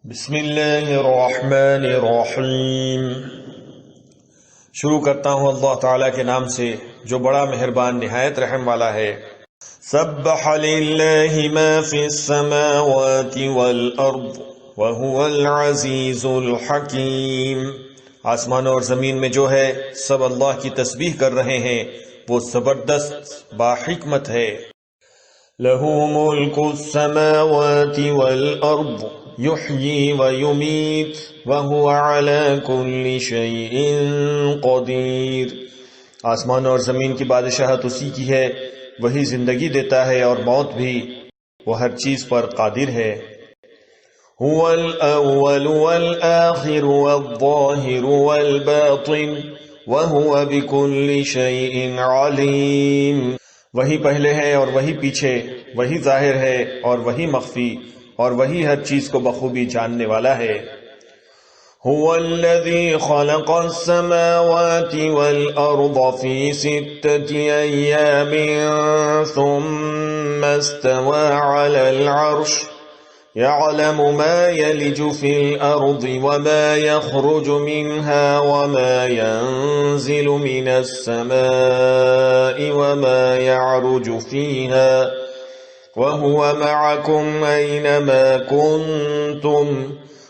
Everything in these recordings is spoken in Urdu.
بسم اللہ الرحمن الرحیم۔ شروع کرتا ہوں اللہ تعالیٰ کے نام سے جو بڑا مہربان نہایت رحم والا ہے۔ سبح للہ ما فی السماوات والارض وهو العزیز الحکیم۔ آسمانوں اور زمین میں جو ہے سب اللہ کی تسبیح کر رہے ہیں، وہ زبردست باحکمت ہے۔ لہ ملک السماوات والارض یحیی ویمیت وہو علی کل شیء قدیر۔ آسمانوں اور زمین کی بادشاہت اسی کی ہے، وہی زندگی دیتا ہے اور موت بھی، وہ ہر چیز پر قادر ہے۔ هو الاول والآخر والظاہر والباطن وہو بکل شیء علیم۔ وہی پہلے ہے اور وہی پیچھے، وہی ظاہر ہے اور وہی مخفی، اور وہی ہر چیز کو بخوبی جاننے والا ہے۔ هو الذی خلق السماوات والارض فی 6 ایام ثم استوى على العرش يعلم ما يلج في الأرض وما يخرج منها وما ينزل من السماء وما يعرج فيها وهو معكم أينما كنتم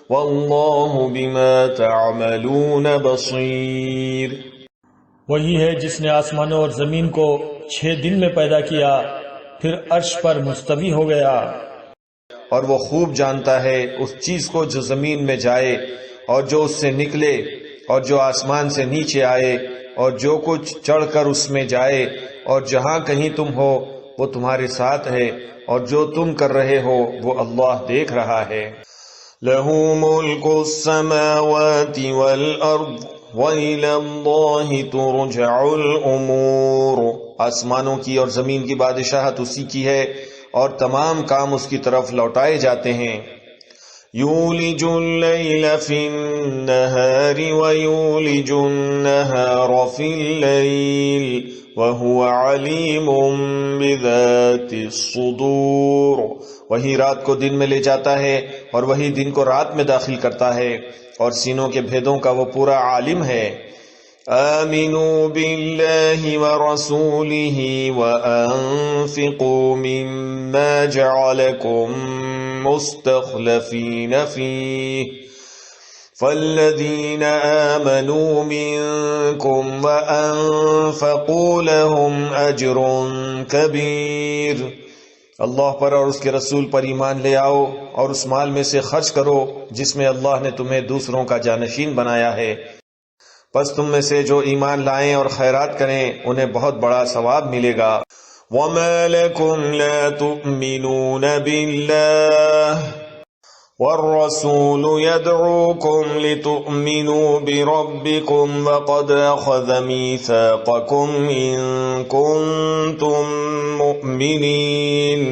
والله بما تعملون بصير۔ وہی ہے جس نے آسمانوں اور زمین کو 6 دن میں پیدا کیا، پھر عرش پر مستوی ہو گیا۔ اور وہ خوب جانتا ہے اس چیز کو جو زمین میں جائے اور جو اس سے نکلے اور جو آسمان سے نیچے آئے اور جو کچھ چڑھ کر اس میں جائے، اور جہاں کہیں تم ہو وہ تمہارے ساتھ ہے، اور جو تم کر رہے ہو وہ اللہ دیکھ رہا ہے۔ لہ ملک السماوات والارض وإلی اللہ ترجع الامور۔ آسمانوں کی اور زمین کی بادشاہت اسی کی ہے اور تمام کام اس کی طرف لوٹائے جاتے ہیں۔ یولج اللیل فی النہار ویولج النہار فی اللیل وہو علیم بذات الصدور۔ وہی رات کو دن میں لے جاتا ہے اور وہی دن کو رات میں داخل کرتا ہے، اور سینوں کے بھیدوں کا وہ پورا عالم ہے۔ آمنوا باللہ ورسولہ وانفقوا مما جعلکم مستخلفین فیہ فالذین آمنوا منکم وانفقوا لهم اجر کبیر۔ اللہ پر اور اس کے رسول پر ایمان لے آؤ اور اس مال میں سے خرچ کرو جس میں اللہ نے تمہیں دوسروں کا جانشین بنایا ہے، پس تم میں سے جو ایمان لائیں اور خیرات کریں انہیں بہت بڑا ثواب ملے گا۔ وَمَا لَكُمْ لَا تُؤْمِنُونَ بِاللَّهِ وَالرَّسُولُ يَدْعُوكُمْ لِتُؤْمِنُوا بِرَبِّكُمْ وَقَدْ أَخَذَ مِيثَاقَكُمْ إِن كُنتُم مُؤْمِنِينَ۔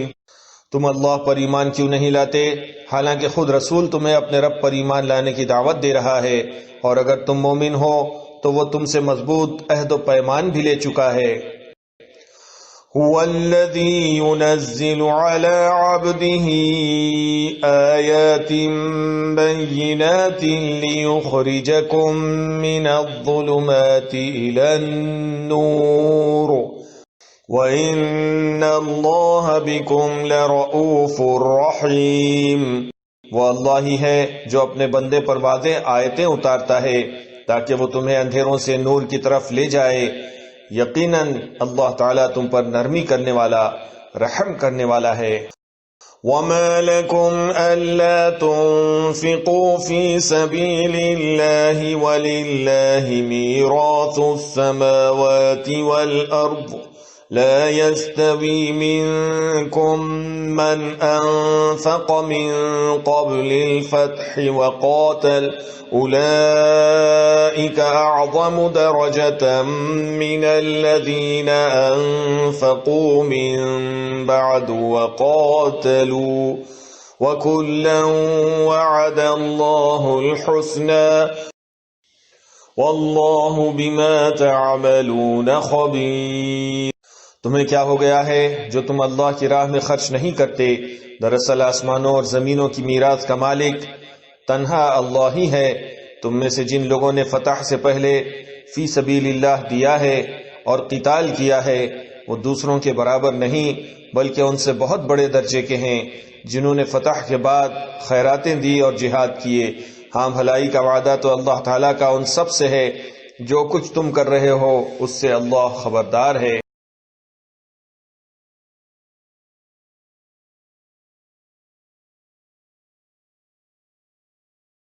تم اللہ پر ایمان کیوں نہیں لاتے حالانکہ خود رسول تمہیں اپنے رب پر ایمان لانے کی دعوت دے رہا ہے، اور اگر تم مومن ہو تو وہ تم سے مضبوط عہد و پیمان بھی لے چکا ہے۔ هو الذی ينزل على عبده آیات بینات لیخرجکم من الظلمات الى النور وَإِنَّ اللَّهَ بِكُمْ لَرَؤُوفٌ رَحِيمٌ۔ وہ اللہ ہی ہے جو اپنے بندے پر واضح آیتیں اتارتا ہے تاکہ وہ تمہیں اندھیروں سے نور کی طرف لے جائے۔ یقیناً اللہ تعالیٰ تم پر نرمی کرنے والا، رحم کرنے والا ہے۔ وَمَا لَكُمْ أَلَّا تُنفِقُوا فِي سَبِيلِ اللَّهِ وَلِلَّهِ مِيرَاثُ السَّمَاوَاتِ وَالْأَرْضِ لا يستوي منكم من أنفق من قبل الفتح وقاتل أولئك أعظم درجة من الذين أنفقوا من بعد وقاتلوا وكلا وعد الله الحسنى والله بما تعملون خبير۔ تمہیں کیا ہو گیا ہے جو تم اللہ کی راہ میں خرچ نہیں کرتے؟ دراصل آسمانوں اور زمینوں کی میراث کا مالک تنہا اللہ ہی ہے تم میں سے جن لوگوں نے فتح سے پہلے فی سبیل اللہ دیا ہے اور قتال کیا ہے، وہ دوسروں کے برابر نہیں بلکہ ان سے بہت بڑے درجے کے ہیں، جنہوں نے فتح کے بعد خیراتیں دی اور جہاد کیے۔ ہاں، بھلائی کا وعدہ تو اللہ تعالیٰ کا ان سب سے ہے، جو کچھ تم کر رہے ہو اس سے اللہ خبردار ہے۔